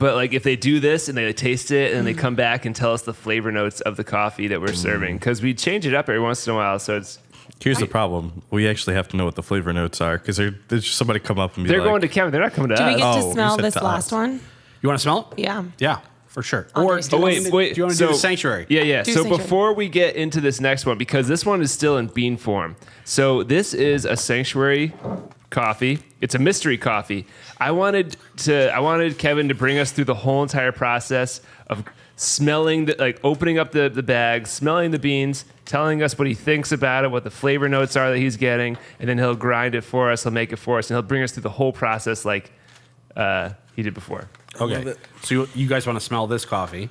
like if they do this and they taste it and then they come back and tell us the flavor notes of the coffee that we're serving, because we change it up every once in a while, so it's. Here's the problem. We actually have to know what the flavor notes are because there's just somebody come up and be They're like, going to Kevin. They're not coming to Do we us. get Oh, to you smell said this to last us. one? You want to smell it? Yeah. Yeah, for sure. Andres, Or do Wait. do you want to do the Sanctuary? Yeah. Do So Sanctuary. before we get into this next one, because this one is still in bean form. So this is a Sanctuary coffee. It's a mystery coffee. I wanted Kevin to bring us through the whole entire process of smelling, opening up the bag, smelling the beans, telling us what he thinks about it, what the flavor notes are that he's getting, and then he'll grind it for us. He'll make it for us, and he'll bring us through the whole process like he did before. Okay. So you guys want to smell this coffee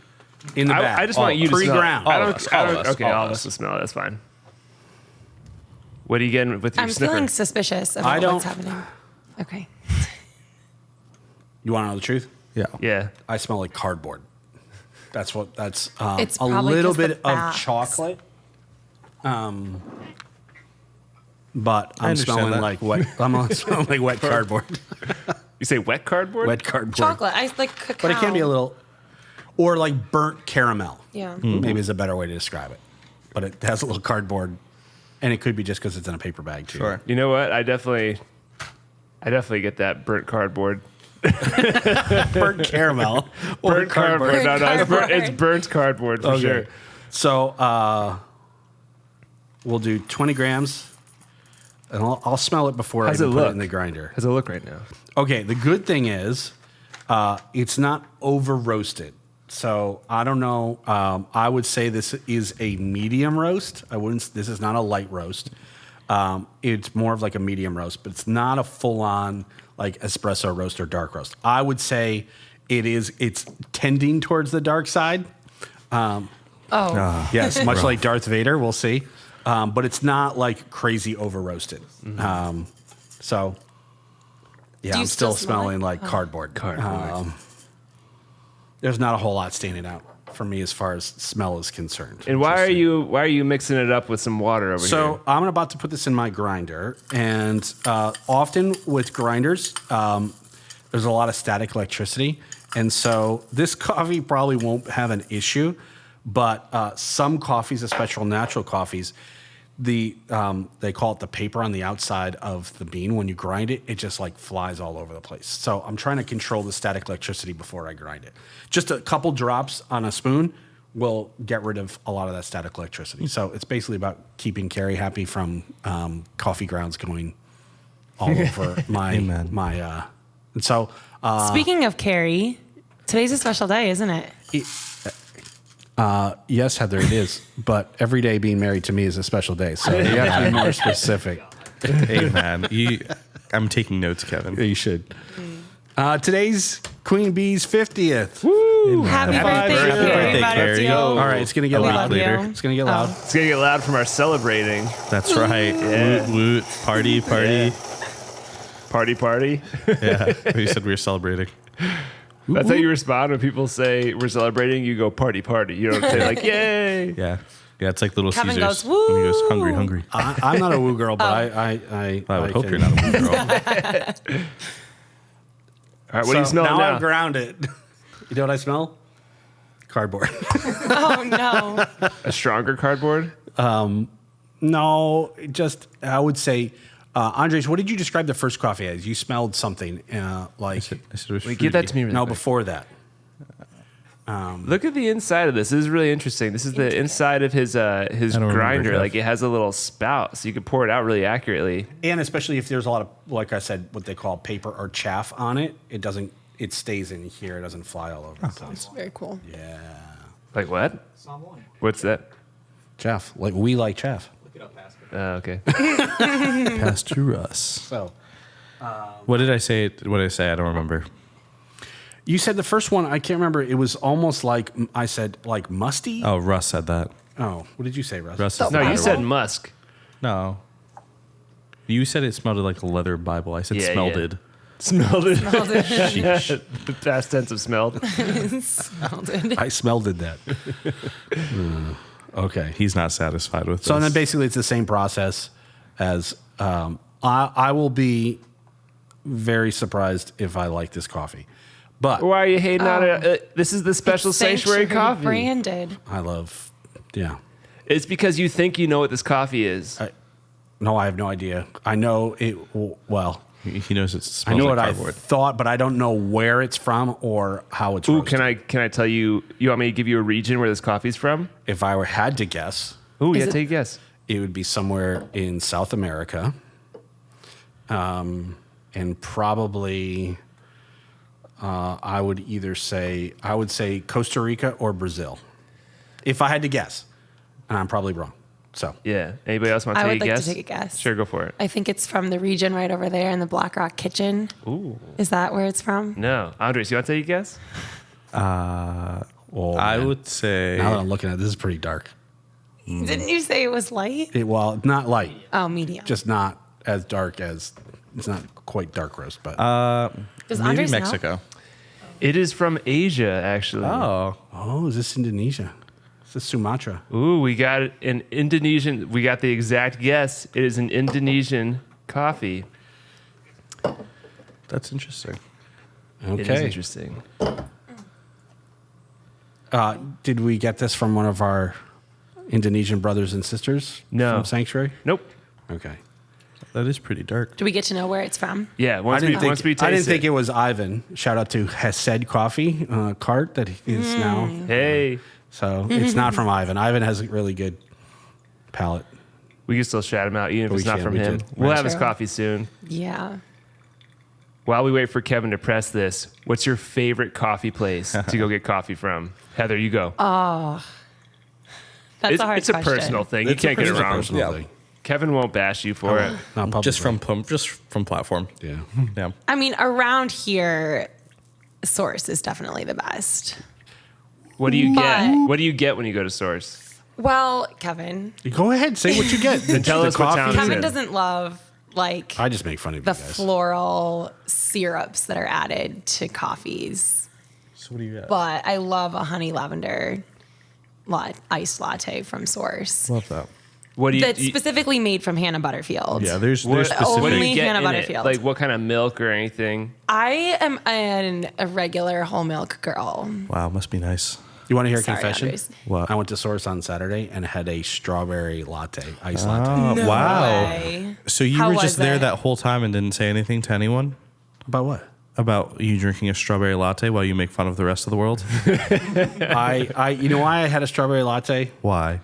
in the bag? I just want you to smell it. pre-ground. I All don't. of us, I all don't of us, okay, all all of of us us. will smell it. That's fine. What are you getting with your I'm sniffer? feeling suspicious I about don't- what's happening. Okay. You want to know the truth? yeah. Yeah. I smell like cardboard. That's It's a probably little just the bit of backs. chocolate. But I I'm understand smelling that. like wet. I'm smelling like wet cardboard. You say wet cardboard? Wet cardboard. Chocolate. I like cacao. But it can be a little, or like burnt caramel. Yeah. Maybe is a better way to describe it. But it has a little cardboard, and it could be just because it's in a paper bag too. Sure. You know what? I definitely get that burnt cardboard. Burnt caramel. or Burnt cardboard. Burnt No, cardboard. it's burnt cardboard for sure. So we'll do 20 grams, and I'll smell it before How's I it even put look? it in the grinder. How's it look right now? Okay, the good thing is it's not over roasted. So I don't know. I would say this is a medium roast. This is not a light roast. It's more of like a medium roast, but it's not a full on like espresso roast or dark roast. I would say it's tending towards the dark side. Yes, much like Darth Vader. We'll see. But it's not like crazy over roasted. So yeah, Do you I'm still still smell smelling it? like cardboard. There's not a whole lot standing out for me as far as smell is concerned. And why are you mixing it up with some water over So here? I'm about to put this in my grinder, and often with grinders, there's a lot of static electricity, and so this coffee probably won't have an issue. But some coffees, especially natural coffees, they call it the paper on the outside of the bean. When you grind it, it just like flies all over the place. So I'm trying to control the static electricity before I grind it. Just a couple drops on a spoon will get rid of a lot of that static electricity. So it's basically about keeping Carrie happy from coffee grounds going all over Amen. and so Speaking of Carrie, today's a special day, isn't it? yes, Heather, it is. But every day being married to me is a special day. So you have to be more specific. Hey, man. I'm taking notes, Kevin. You should. Today's Queen Bee's 50th. Woo! Happy birthday, birthday. Carrie. Happy birthday, Carrie. All right, it's gonna get We loud love later. you. It's gonna get loud. It's going to get loud from our celebrating. That's right. Yeah. Woot, woot. Party, party. Party. Yeah. We said we were celebrating. That's how you respond when people say we're celebrating. You go party. You don't say like yay. Yeah. Yeah, it's like Little Kevin Caesars. goes, woo. When he goes, hungry. I'm not a woo girl, but I I would hope can- you're not a woo girl. All right, what do you smell now? now? I'm grounded. You know what I smell? Cardboard. Oh no! A stronger cardboard? No, just I would say, Andres, what did you describe the first coffee as? You smelled something like I said it was Wait, give that to me. Really no quick. before that. Look at the inside of this. This is really interesting. This is the inside of his remember, grinder. Jeff. Like it has a little spout, so you can pour it out really accurately. And especially if there's a lot of, like I said, what they call paper or chaff on it, it stays in here. It doesn't fly all over the place. Very cool. Yeah. Like what? What's that? Chaff. Like we like chaff. Okay. Pass to Russ. So What did I say? What did I say? I don't remember. you said the first one, I can't remember. It was almost like I said like musty. Oh, Russ said that. Oh, what did you say, Russ? Russ So- is No, you the said one. musk. No. You said it smelled like a leather Bible. I said Yeah, smelled yeah. it. Smelled it. Sheesh. The past tense of smelled. Smelled it. I smelled that. Okay. He's not satisfied with So this. then basically it's the same process as I will be very surprised if I like this coffee. But Why are you hating on it? This is the special sanctuary coffee. branded. I love, yeah. It's because you think you know what this coffee is. No, I have no idea. I know it, well, He knows it I smells know like what cardboard. I thought, but I don't know where it's from or how it's Ooh, roasted. can I tell you? You want me to give you a region where this coffee's from? If I had to guess, Ooh, Is yeah, it- take a guess. it would be somewhere in South America. And probably I would say Costa Rica or Brazil. If I had to guess. And I'm probably wrong. So Yeah. Anybody else want to I take would a like guess? to take a guess. Sure, go for it. I think it's from the region right over there in the Black Rock Kitchen. Ooh. Is that where it's from? No. Andres, you want to take a guess? oh, I man. would say Now that I'm looking at it, this is pretty dark. Didn't you say it was light? Well, not light. Oh, medium. Just not as dark as it's not quite dark roast, but Does maybe Andres know? Mexico. It is from Asia, actually. Oh, is this Indonesia? Is this Sumatra? Ooh, we got an Indonesian. We got the exact guess. It is an Indonesian coffee. that's interesting. It is Okay. interesting. Did we get this from one of our Indonesian brothers and sisters No. from Sanctuary? Nope. Okay. That is pretty dark. Do we get to know where it's from? Yeah, once I we didn't taste think it was Ivan. Shout out to Hesed Coffee Cart that is now. Hey, So it's not from Ivan. Ivan has a really good palate. we can still shout him out, even if We it's not can, from we him. did. We'll have his True. coffee soon. Yeah. While we wait for Kevin to press this, what's your favorite coffee place to go get coffee from? Heather, you go. That's a hard it's a question. personal thing. You It's a can't get it personal- wrong. personal Yeah. thing. Kevin won't bash you for it. Not publicly. Just from platform. Yeah. Yeah. I mean, around here, Source is definitely the best. What do you get? But- What do you get when you go to Source? Well, Kevin. Go ahead, say what you get. tell The us what town it's Kevin in. doesn't love like I just make fun of the you guys. floral syrups that are added to coffees. So what do you got? But I love a honey lavender iced latte from Source. Love that. What do you? That's specifically made from Hannah Butterfield. Yeah, there's what, specific. what do Only you get Hannah in it? Butterfield. Like what kind of milk or anything? I am a regular whole milk girl. Wow, must be nice. You want to hear a Sorry, confession? Andres. What? I went to Source on Saturday and had a strawberry latte, iced latte. Oh, No wow. way. So you How were was just there it? that whole time and didn't say anything to anyone About what? about you drinking a strawberry latte while you make fun of the rest of the world? You know why I had a strawberry latte? Why?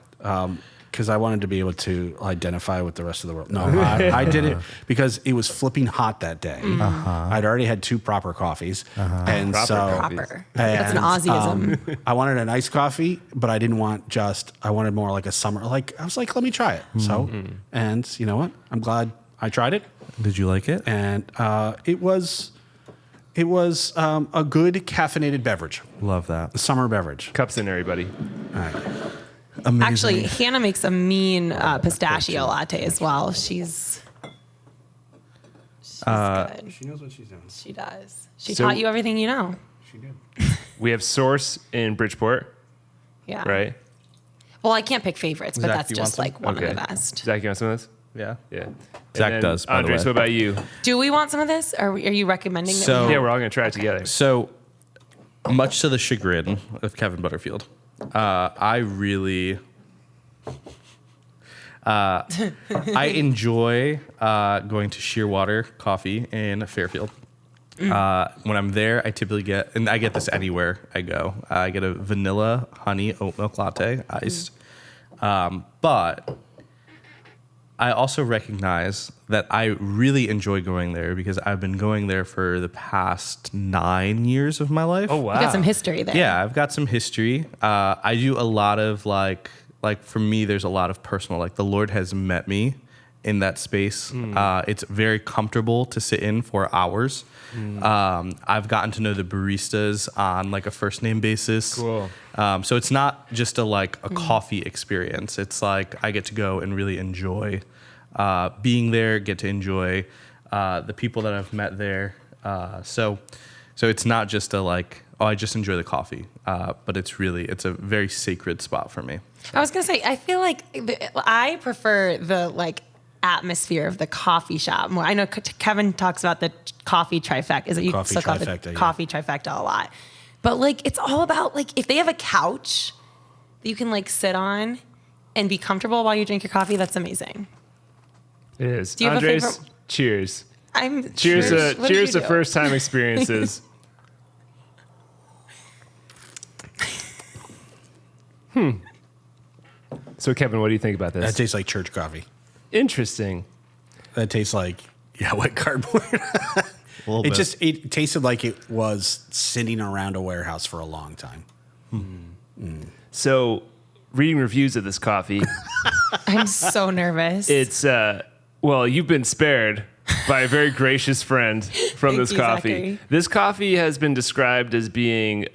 Because I wanted to be able to identify with the rest of the world. No, I did it because it was flipping hot that day. I'd already had 2 proper coffees, and Proper. That's an and, Aussieism. I wanted an iced coffee, but I didn't want just. I wanted more like a summer. Like I was like, let me try it. So, and you know what? I'm glad I tried it, Did you like it? and it was a good caffeinated beverage, Love that. a summer beverage. Cups in, everybody. All right. Amazing. Actually, Hannah makes a mean pistachio latte as well. She's good. She knows what she's doing. She does. She So- taught you everything you know. She did. We have Source in Bridgeport, Yeah. right? Well, I can't pick favorites, but Zach, that's you want just some? like one of the best. Zach, you want some of this? Yeah. Yeah. Zach And then, does, by the Andres, way. what about you? Do we want some of this? Are you recommending that? So- we Yeah, we're all going to try it together. So, much to the chagrin of Kevin Butterfield, I really, I enjoy going to Shearwater Coffee in Fairfield. When I'm there, I typically get, and I get this anywhere I go. I get a vanilla honey oat milk latte, iced. But I also recognize that I really enjoy going there because I've been going there for the past 9 years of my life. Oh, wow. You got some history there. Yeah, I've got some history. I do a lot of like for me, there's a lot of personal. Like the Lord has met me in that space. It's very comfortable to sit in for hours. I've gotten to know the baristas on like a first name basis. Cool. So it's not just a coffee experience. It's like I get to go and really enjoy being there. Get to enjoy the people that I've met there. So it's not just I just enjoy the coffee, but it's a very sacred spot for me. I was gonna say, I feel like I prefer the atmosphere of the coffee shop more. I know Kevin talks about the coffee trifecta. Is it you Coffee still call it the trifecta, yeah. coffee trifecta a lot? But it's all about if they have a couch that you can sit on and be comfortable while you drink your coffee. That's amazing. It is. Do you have a Andres, favorite- cheers. I'm Cheers What did cheers you to do? first time experiences. So, Kevin, what do you think about That this? tastes like church coffee. Interesting. That tastes like wet cardboard. It tasted like it was sitting around a warehouse for a long time. So, reading reviews of this coffee, I'm so nervous. it's you've been spared by a very gracious friend from Thank this you, coffee. Zachary. This coffee has been described as being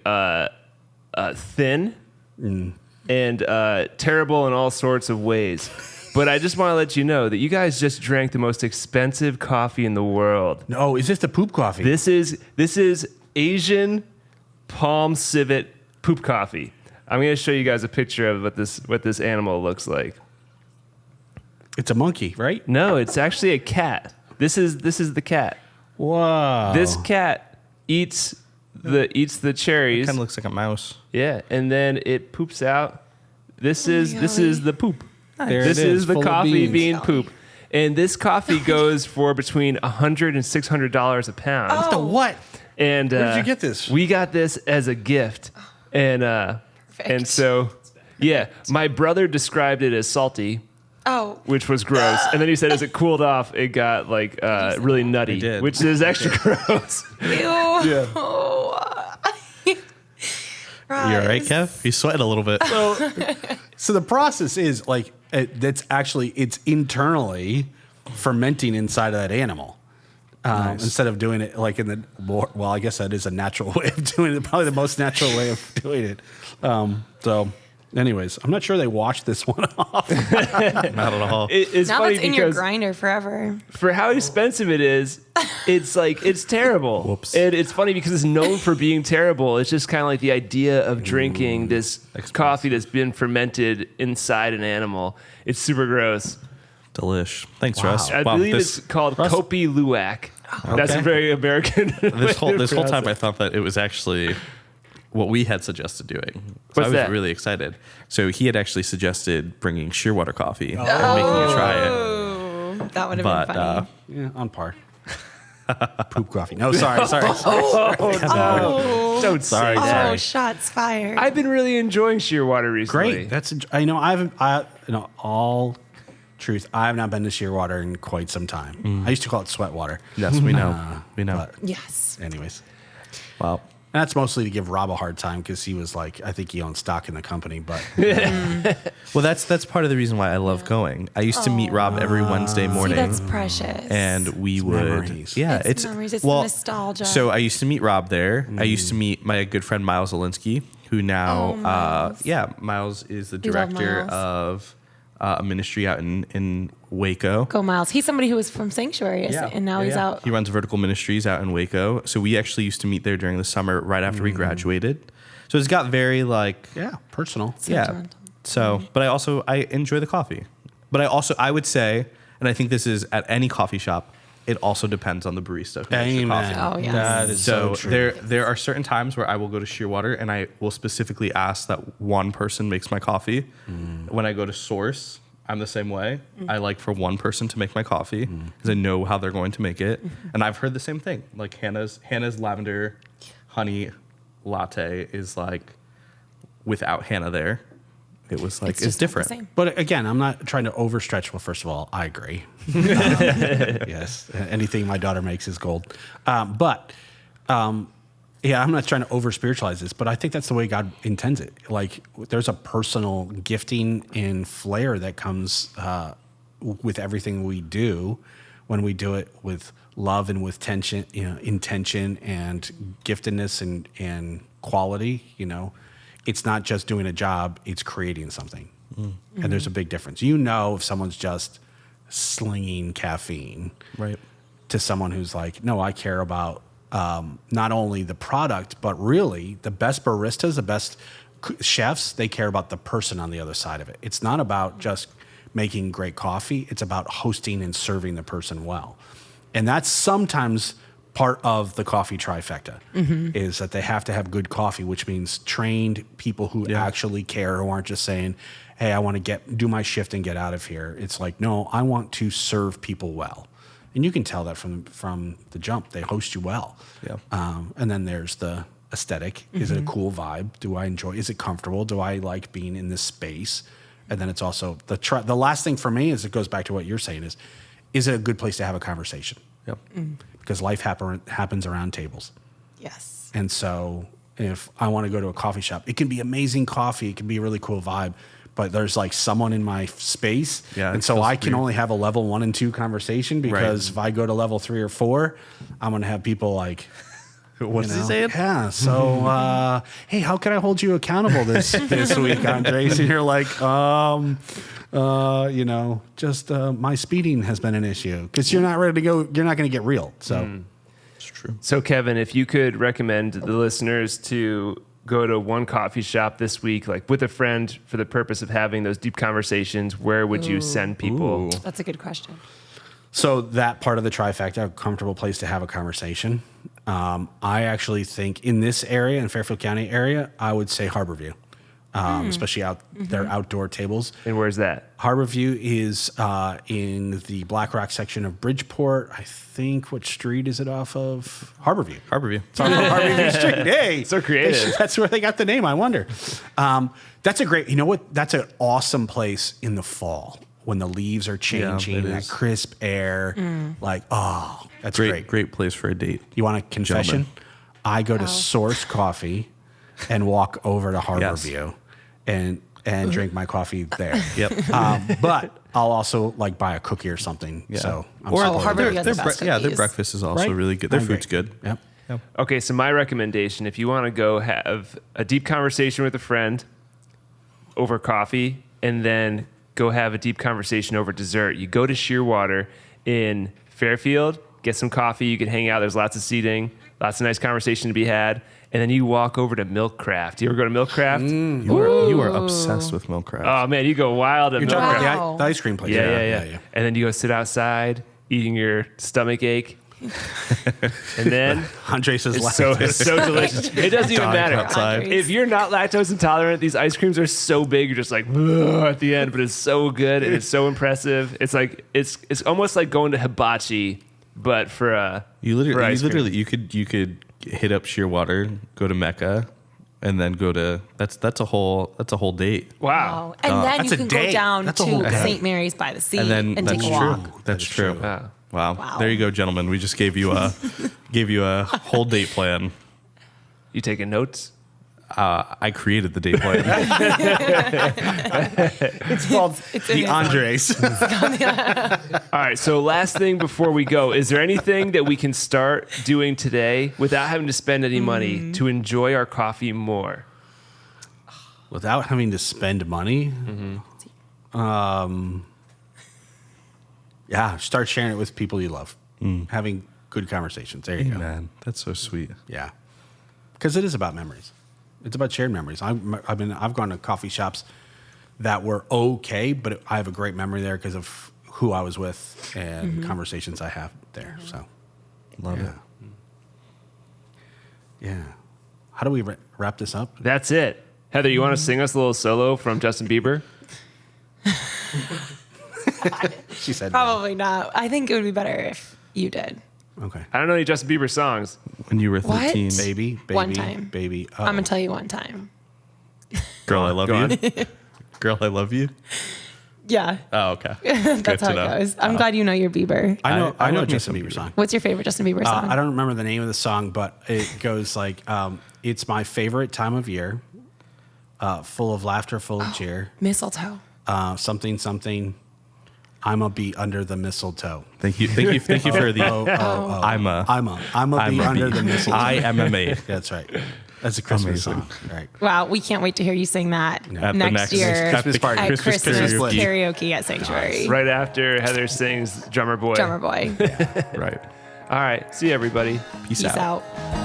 thin and terrible in all sorts of ways. But I just want to let you know that you guys just drank the most expensive coffee in the world. No, is this the poop coffee? This is Asian palm civet poop coffee. I'm going to show you guys a picture of what this animal looks like. It's a monkey, right? No, it's actually a cat. This is the cat. Wow. This cat eats the cherries. Kind of looks like a mouse. Yeah, and then it poops out. This is the poop. There This it is the full of coffee beans. bean poop. And this coffee goes for between $100 and $600 a pound. The what? And Where did you get this? We got this as a gift, and so yeah, my brother described it as salty, oh, which was gross, and then he said as it cooled off, it got really nutty, It did. which is extra gross. ew. Yeah. You all right, Kev? You sweating a little bit. So the process is it's internally fermenting inside of that animal. Instead of doing it in the well, I guess that is a natural way of doing it. Probably the most natural way of doing it. So, anyways, I'm not sure they washed this one off. Not at all. It's Now funny it's in your because grinder forever. for how expensive it is, it's terrible. Whoops. And it's funny because it's known for being terrible. It's just kind of like the idea of drinking this coffee that's been fermented inside an animal. It's super gross. Delish. Thanks, Russ. I Wow, believe this, it's called Kopi Luwak. That's a very American. this whole way to time pronounce I thought that it was actually what we had suggested doing. So What's I was that? really excited. So he had actually suggested bringing Shearwater coffee and making you try it. Oh, that would have But been funny. Yeah, on par. Poop coffee. No, sorry. Don't Sorry, say that. Oh, shots fired. I've been really enjoying Shearwater recently. Great. All truth, I have not been to Shearwater in quite some time. I used to call it Sweatwater. Yes, we know. We know. But yes. anyways, Wow. and that's mostly to give Rob a hard time because he was like, I think he owned stock in the company, but Well, that's part of the reason why I love going. I used to meet Rob every Wednesday See, morning. that's precious. And we would, memories. yeah, It's memories, it's nostalgia. So I used to meet Rob there. I used to meet my good friend Miles Olinsky, who now, Miles. Miles is the We love director Miles. of a ministry out in Waco. Go Miles. He's somebody who was from Sanctuary, and now he's out. He runs Vertical Ministries out in Waco. So we actually used to meet there during the summer, right after we graduated. So it's got very like, yeah, personal. yeah. Sentimental. So, but I enjoy the coffee. But I would say, and I think this is at any coffee shop, it also depends on the barista who makes your coffee. Amen. Oh, yes. That is so So true. there are certain times where I will go to Shearwater and I will specifically ask that one person makes my coffee. When I go to Source, I'm the same way. I like for one person to make my coffee because I know how they're going to make it. And I've heard the same thing. Like Hannah's lavender honey latte is like without Hannah there. It was like it's just not the different. same. But again, I'm not trying to overstretch. Well, first of all, I agree. Yes, anything my daughter makes is gold. Yeah, I'm not trying to over spiritualize this, but I think that's the way God intends it. Like, there's a personal gifting and flair that comes with everything we do when we do it with love and with tension, intention and giftedness and quality. It's not just doing a job; it's creating something, and there's a big difference. If someone's just slinging caffeine, Right. to someone who's like, no, I care about not only the product, but really the best baristas, the best chefs, they care about the person on the other side of it. It's not about just making great coffee. It's about hosting and serving the person well. And that's sometimes part of the coffee trifecta is that they have to have good coffee, which means trained people who actually care, who aren't just saying, hey, I want to do my shift and get out of here. It's like, no, I want to serve people well. And you can tell that from the jump. They host you well. Yeah. And then there's the aesthetic. Is it a cool vibe? Do I enjoy? Is it comfortable? Do I like being in this space? And then it's also the last thing for me is it goes back to what you're saying is it a good place to have a conversation? Yep. Because life happens around tables. Yes. And so if I want to go to a coffee shop, it can be amazing coffee. It can be a really cool vibe. But there's like someone in my space. Yeah, and it so feels I can weird. only have a level 1 and 2 conversation because if I go to level 3 or 4, I'm going to have people like, What's he saying? yeah. So, hey, how can I hold you accountable this week, Andres? And you're like, just my speeding has been an issue because you're not ready to go. You're not going to get real. So, It's true. So, Kevin, if you could recommend the listeners to go to one coffee shop this week, like with a friend, for the purpose of having those deep conversations, where would you send people? Ooh. That's a good question. So that part of the trifecta, a comfortable place to have a conversation. I actually think in this area, in Fairfield County area, I would say Harborview, especially out their outdoor tables. And where's that? Harborview is in the Black Rock section of Bridgeport. I think, what street is it off of? Harborview. Harborview. It's off of Harborview Street. Hey, So creative. That's where they got the name. I wonder. That's a great. You know what? That's an awesome place in the fall when the leaves are changing. it That is. crisp air. Like, that's great. Great place for a date. You want a confession? Gentlemen. I go to Source Coffee and walk over to Harborview and drink my coffee there. Yep. But I'll also like buy a cookie or something. Yeah. So I'm Or supportive. Harborview has the best their cookies. breakfast is also Right? really good. Their I agree. food's good. Yep. Okay, so my recommendation, if you want to go have a deep conversation with a friend over coffee and then go have a deep conversation over dessert, you go to Shearwater in Fairfield, get some coffee, you can hang out, there's lots of seating, lots of nice conversation to be had, and then you walk over to Milkcraft. You ever go to Milkcraft? You are obsessed with Milkcraft. Oh man, you go wild at You're talking Milkcraft. about the ice cream place. Yeah. And then you go sit outside eating your stomach ache, And then Andres is it's so delicious. It doesn't even matter. outside. If you're not lactose intolerant, these ice creams are so big, you're just like at the end, but it's so good and it's so impressive. It's like it's almost like going to hibachi, but for You for ice cream. literally, you could hit up Shearwater, go to Mecca, and then go to that's a whole date. Wow. And then That's you a can date. go down That's a whole to day. St. Mary's by the Sea And then and that's take a true. walk. That's true. Wow. Wow. There you go, gentlemen. We just gave you a whole date plan. You taking notes? I created the date plan. It's called It's in the his Andres. All right. So last thing before we go, is there anything that we can start doing today without having to spend any money to enjoy our coffee more? Without having to spend money. Yeah, start sharing it with people you love. Having good conversations. There you go. Man, that's so sweet. Yeah, because it is about memories. It's about shared memories. I've gone to coffee shops that were okay, but I have a great memory there because of who I was with and conversations I have there. So, Love it. yeah. How do we wrap this up? That's it. Heather, you want to sing us a little solo from Justin Bieber? She said Probably not. I think it would be better if you did. no. Okay. I don't know any Justin Bieber songs. When you were What? 13, Baby, One time. baby. I'm going to tell you one time. girl, I love Go on. you. Girl, I love you. Yeah. Oh, okay. That's how it goes. I'm glad you know your Bieber. I know I a know Justin Justin Bieber song. What's your favorite Justin Bieber song? I don't remember the name of the song, but it goes like, it's my favorite time of year, full of laughter, full of cheer, Mistletoe. something, something. I'ma be under the mistletoe. Thank you for the. I'm I'ma be under the mistletoe. I am a maid. That's right. That's a Christmas Amazing. song. Right. Wow, we can't wait to hear you sing that At the next year Christmas party. at Christmas Christmas karaoke. karaoke at Sanctuary. Right after Heather sings Drummer Boy. Drummer Boy. Right. All right. See you, everybody. Peace Peace out. out.